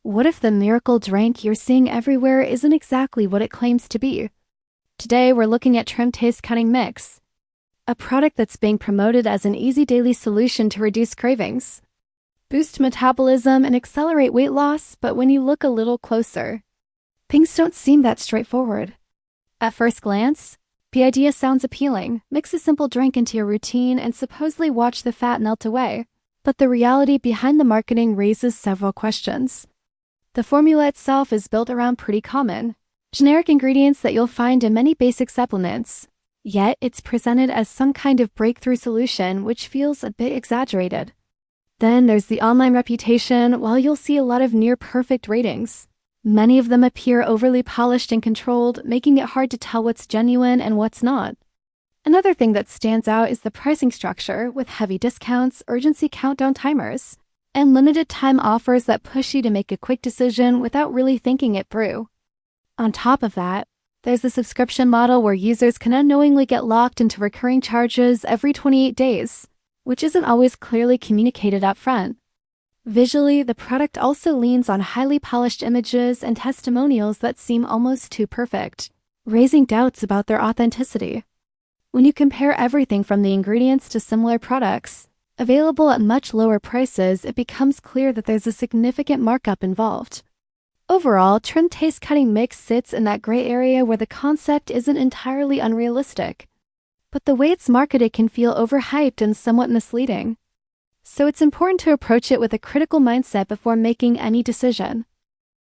What if the miracle drink you're seeing everywhere isn't exactly what it claims to be? Today, we're looking at Trim Taste Cutting Mix, a product that's being promoted as an easy daily solution to reduce cravings, boost metabolism, and accelerate weight loss, but when you look a little closer, things don't seem that straightforward. At first glance, the idea sounds appealing. Mix a simple drink into your routine and supposedly watch the fat melt away. But the reality behind the marketing raises several questions. The formula itself is built around pretty common, generic ingredients that you'll find in many basic supplements. Yet, it's presented as some kind of breakthrough solution, which feels a bit exaggerated. Then there's the online reputation. While you'll see a lot of near-perfect ratings, many of them appear overly polished and controlled, making it hard to tell what's genuine and what's not. Another thing that stands out is the pricing structure, with heavy discounts, urgency countdown timers, and limited time offers that push you to make a quick decision without really thinking it through. On top of that, there's the subscription model where users can unknowingly get locked into recurring charges every 28 days, which isn't always clearly communicated up front. Visually, the product also leans on highly polished images and testimonials that seem almost too perfect, raising doubts about their authenticity. When you compare everything from the ingredients to similar products, available at much lower prices, it becomes clear that there's a significant markup involved. Overall, Trim Taste Cutting Mix sits in that gray area where the concept isn't entirely unrealistic, but the way it's marketed can feel overhyped and somewhat misleading. So it's important to approach it with a critical mindset before making any decision.